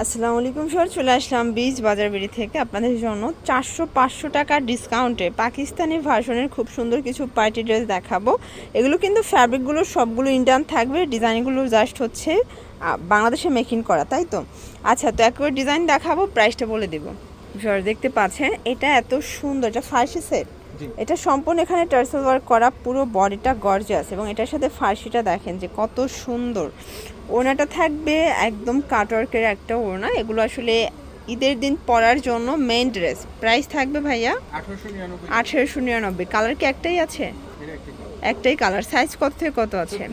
আসসালামু আলাইকুম স্যার, চলে আসলাম বীজ বাজার বিড়ি থেকে আপনাদের জন্য 400-500 টাকার ডিসকাউন্টে পাকিস্তানি ভার্সনের খুব সুন্দর কিছু পার্টি ড্রেস দেখাবো। এগুলো কিন্তু ফ্যাব্রিকগুলো সবগুলো ইন্ডিয়ান থাকবে, ডিজাইনগুলো জাস্ট হচ্ছে বাংলাদেশে মেকিং করা, তাই তো। আচ্ছা, তো একবার ডিজাইন দেখাবো, প্রাইসটা বলে দেবো। স্যার দেখতে পাচ্ছেন এটা এত সুন্দর, এটা ফার্সি সেট, এটা সম্পূর্ণ এখানে টার্সেল ওয়ার্ক করা, পুরো বডিটা গর্জিয়াস এবং এটার সাথে ফার্সিটা দেখেন যে কত সুন্দর। ওড়নাটা থাকবে একদম কাটওয়ার্কের একটা ওড়না, এগুলো আসলে ঈদের দিন পরার জন্য মেইন ড্রেস। প্রাইস থাকবে ভাইয়া 1899। কালার কি একটাই আছে? একটাই কালার। সাইজ কত থেকে কত আছে?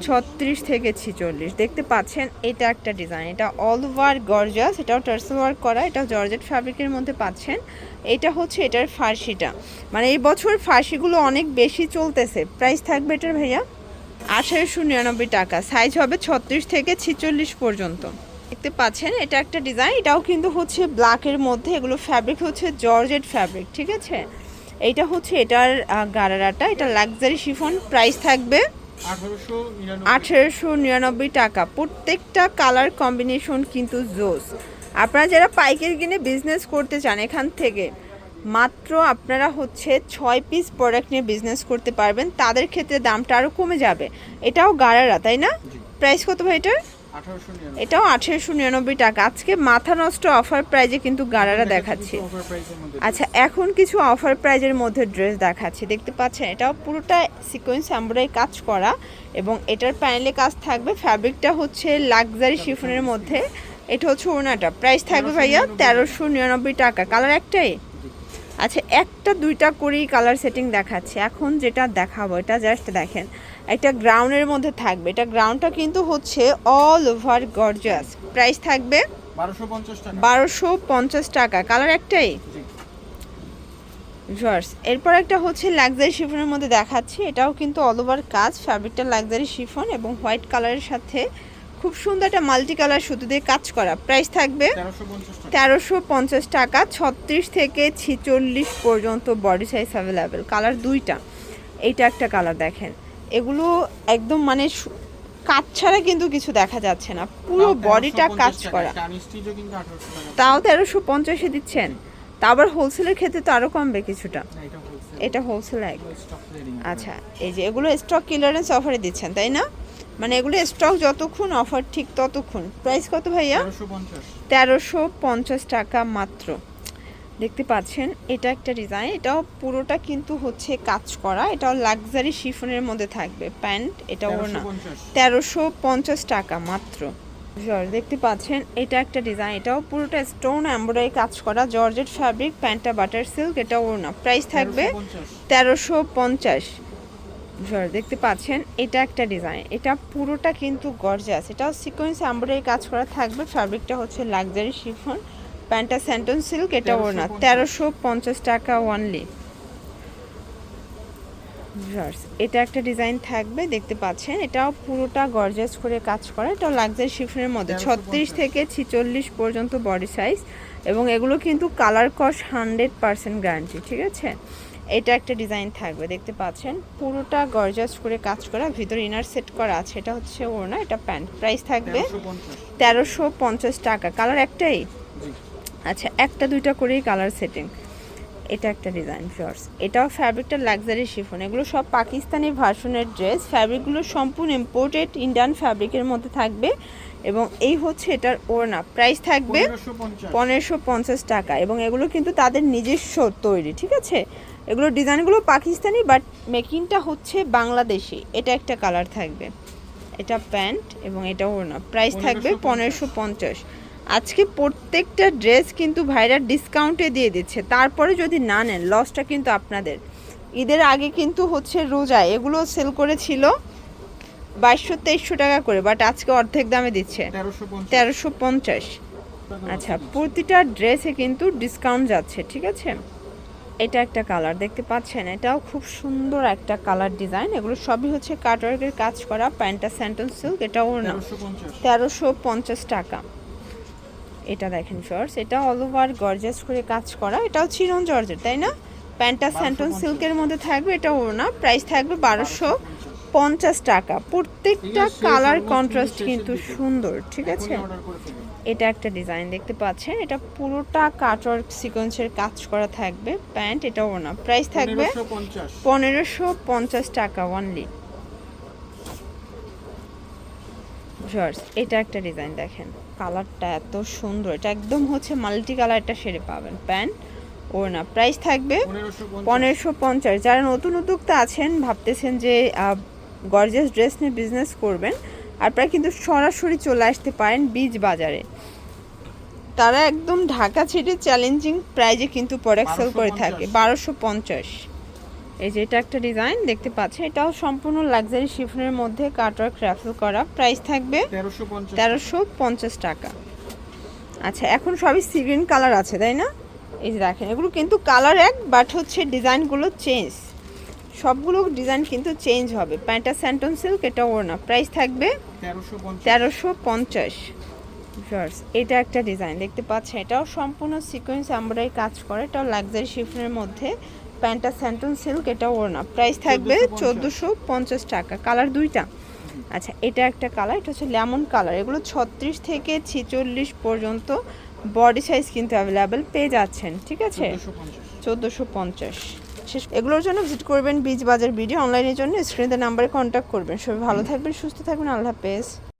36 থেকে 46। দেখতে পাচ্ছেন এটা একটা ডিজাইন, এটা অল ওভার গর্জিয়াস, এটাও টার্সেল ওয়ার্ক করা, এটাও জর্জেট ফ্যাব্রিকের মধ্যে পাচ্ছেন। এটা হচ্ছে এটার ফার্সিটা, মানে এই বছর ফার্সিগুলো অনেক বেশি চলতেছে। প্রাইস থাকবে এটার ভাইয়া 1899 টাকা। সাইজ হবে 36 থেকে 46 পর্যন্ত। দেখতে পাচ্ছেন এটা একটা ডিজাইন, এটাও কিন্তু হচ্ছে ব্ল্যাকের মধ্যে, এগুলো ফ্যাব্রিক হচ্ছে জর্জেট ফ্যাব্রিক, ঠিক আছে। এইটা হচ্ছে এটার গারারাটা, এটা লাক্সারি শিফন। প্রাইস থাকবে 1899 টাকা। প্রত্যেকটা কালার কম্বিনেশন কিন্তু জোস। আপনারা যারা পাইকারি কিনে বিজনেস করতে চান, এখান থেকে মাত্র আপনারা হচ্ছে 6 পিস প্রোডাক্ট নিয়ে বিজনেস করতে পারবেন, তাদের ক্ষেত্রে দামটা আরও কমে যাবে। এটাও গারারা, তাই না? প্রাইস কত ভাই এটার? এটাও 1899 টাকা। আজকে মাথা নষ্ট অফার প্রাইজে কিন্তু গারারা দেখাচ্ছি। আচ্ছা, এখন কিছু অফার প্রাইজের মধ্যে ড্রেস দেখাচ্ছি। দেখতে পাচ্ছেন এটাও পুরোটা সিকোয়েন্স এমব্রয়ডারি কাজ করা এবং এটার প্যানেলে কাজ থাকবে। ফ্যাব্রিকটা হচ্ছে লাক্সারি শিফনের মধ্যে। এটা হচ্ছে ওড়নাটা। প্রাইস থাকবে ভাইয়া 1399 টাকা। কালার একটাই? আচ্ছা, একটা দুইটা করেই কালার সেটিং দেখাচ্ছে। এখন যেটা দেখাবো এটা জাস্ট দেখেন, একটা গ্রাউন্ডের মধ্যে থাকবে। এটা গ্রাউন্ডটা কিন্তু হচ্ছে অল ওভার গর্জিয়াস। প্রাইস থাকবে 1250 টাকা। কালার একটাই? জর্জ। এরপর একটা হচ্ছে লাক্সারি শিফনের মধ্যে দেখাচ্ছি, এটাও কিন্তু অল ওভার কাজ, ফ্যাব্রিকটা লাক্সারি শিফন এবং হোয়াইট কালারের সাথে খুব সুন্দর একটা মাল্টি কালার সুতো দিয়ে কাজ করা। প্রাইস থাকবে 1350 টাকা। 36 থেকে 46 পর্যন্ত বডি সাইজ অ্যাভেলেবেল। কালার দুইটা। এইটা একটা কালার দেখেন, এগুলো একদম মানে কাজ ছাড়া কিন্তু কিছু দেখা যাচ্ছে না, পুরো বডিটা কাজ করা। তাও 1350-এ দিচ্ছেন? তা আবার হোলসেলের ক্ষেত্রে তো আরও কমবে কিছুটা। এটা হোলসেল এক। আচ্ছা, এই যে এগুলো স্টক ক্লিয়ারেন্স অফারে দিচ্ছেন, তাই না? মানে এগুলো স্টক যতক্ষণ অফার ঠিক ততক্ষণ। প্রাইস কত ভাইয়া? 1350 টাকা মাত্র। দেখতে পাচ্ছেন এটা একটা ডিজাইন, এটাও পুরোটা কিন্তু হচ্ছে কাজ করা, এটাও লাক্সারি শিফনের মধ্যে থাকবে। প্যান্ট, এটা ওড়না। 1350 টাকা মাত্র। দেখতে পাচ্ছেন এটা একটা ডিজাইন, এটাও পুরোটা স্টোন এমব্রয়ডারি কাজ করা, জর্জেট ফ্যাব্রিক, প্যান্টটা বাটার সিল্ক, এটা ওড়না। প্রাইস থাকবে 1350। দেখতে পাচ্ছেন এটা একটা ডিজাইন, এটা পুরোটা কিন্তু গর্জিয়াস, এটাও সিকোয়েন্স এমব্রয়ডারি কাজ করা থাকবে। ফ্যাব্রিকটা হচ্ছে লাক্সারি শিফন, প্যান্টটা স্যান্টন সিল্ক, এটা ওড়না। 1350 টাকা অনলি। এটা একটা ডিজাইন থাকবে, দেখতে পাচ্ছেন এটাও পুরোটা গর্জিয়াস করে কাজ করা, এটাও লাক্সারি শিফনের মধ্যে। 36 থেকে 46 পর্যন্ত বডি সাইজ এবং এগুলো কিন্তু কালার কস 100% গ্যারান্টি, ঠিক আছে। এটা একটা ডিজাইন থাকবে, দেখতে পাচ্ছেন পুরোটা গর্জিয়াস করে কাজ করা, ভিতরে ইনার সেট করা আছে। এটা হচ্ছে ওড়না, এটা প্যান্ট। প্রাইস থাকবে 1350 টাকা। কালার একটাই? আচ্ছা, একটা দুইটা করেই কালার সেটিং। এটা একটা ডিজাইন শর্টস, এটাও ফ্যাব্রিকটা লাক্সারি শিফন। এগুলো সব পাকিস্তানি ভার্সনের ড্রেস, ফ্যাব্রিকগুলো সম্পূর্ণ ইম্পোর্টেড ইন্ডিয়ান ফ্যাব্রিকের মধ্যে থাকবে এবং এই হচ্ছে এটার ওড়না। প্রাইস থাকবে 1550 টাকা এবং এগুলো কিন্তু তাদের নিজস্ব তৈরি, ঠিক আছে। এগুলো ডিজাইনগুলো পাকিস্তানি বাট মেকিংটা হচ্ছে বাংলাদেশি। এটা একটা কালার থাকবে, এটা প্যান্ট এবং এটা ওড়না। প্রাইস থাকবে 1550। আজকে প্রত্যেকটা ড্রেস কিন্তু ভাইরা ডিসকাউন্টে দিয়ে দিচ্ছে, তারপরে যদি না নেন লসটা কিন্তু আপনাদের। ঈদের আগে কিন্তু হচ্ছে রোজা এগুলো সেল করেছিল 2200-2300 টাকা করে, বাট আজকে অর্ধেক দামে দিচ্ছে 1350। আচ্ছা, প্রতিটা ড্রেসে কিন্তু ডিসকাউন্ট যাচ্ছে, ঠিক আছে। এটা একটা কালার দেখতে পাচ্ছেন, এটাও খুব সুন্দর একটা কালার ডিজাইন। এগুলো সবই হচ্ছে কাটওয়ার্কের কাজ করা, প্যান্টটা স্যান্টন সিল্ক, এটা ওড়না। 1350 টাকা। এটা দেখেন শর্টস, এটা অল ওভার গর্জিয়াস করে কাজ করা, এটাও চিরন জর্জেট, তাই না? প্যান্টটা স্যান্টন সিল্কের মধ্যে থাকবে, এটা ওড়না। প্রাইস থাকবে 1250 টাকা। প্রত্যেকটা কালার কন্ট্রাস্ট কিন্তু সুন্দর, ঠিক আছে। এটা একটা ডিজাইন দেখতে পাচ্ছেন, এটা পুরোটা কাটওয়ার্ক সিকোয়েন্সের কাজ করা থাকবে। প্যান্ট, এটা ওড়না। প্রাইস থাকবে 1550 টাকা অনলি। এটা একটা ডিজাইন দেখেন, কালারটা এত সুন্দর, এটা একদম হচ্ছে মাল্টি কালার একটা শেডে পাবেন। প্যান্ট, ওড়না। প্রাইস থাকবে 1550। যারা নতুন উদ্যোক্তা আছেন, ভাবতেছেন যে গর্জিয়াস ড্রেস নিয়ে বিজনেস করবেন, আপনারা কিন্তু সরাসরি চলে আসতে পারেন বীজ বাজারে। তারা একদম ঢাকা সিটির চ্যালেঞ্জিং প্রাইজে কিন্তু প্রোডাক্ট সেল করে থাকে। 1250। এই যে এটা একটা ডিজাইন দেখতে পাচ্ছেন, এটাও সম্পূর্ণ লাক্সারি শিফনের মধ্যে কাটওয়ার্ক রাফেল করা। প্রাইস থাকবে 1350 টাকা। আচ্ছা, এখন সবই সি গ্রিন কালার আছে, তাই না? এই যে দেখেন, এগুলো কিন্তু কালার এক, বাট হচ্ছে ডিজাইনগুলো চেঞ্জ। সবগুলো ডিজাইন কিন্তু চেঞ্জ হবে। প্যান্টটা স্যান্টন সিল্ক, এটা ওড়না। প্রাইস থাকবে 1350। এটা একটা ডিজাইন দেখতে পাচ্ছেন, এটাও সম্পূর্ণ সিকোয়েন্স এমব্রয়ডারি কাজ করে, এটাও লাক্সারি শিফনের মধ্যে। প্যান্টটা স্যান্টন সিল্ক, এটা ওড়না। প্রাইস থাকবে 1450 টাকা। কালার দুইটা। আচ্ছা, এটা একটা কালার, এটা হচ্ছে লেমন কালার। এগুলো 36 থেকে 46 পর্যন্ত বডি সাইজ কিন্তু অ্যাভেলেবেল পেয়ে যাচ্ছেন, ঠিক আছে? 1450। এগুলোর জন্য ভিজিট করবেন বীজ বাজার ভিডিও। অনলাইনের জন্য স্ক্রিনে নাম্বারে কন্ট্যাক্ট করবেন। সবাই ভালো থাকবেন, সুস্থ থাকবেন, আল্লাহ হাফেজ।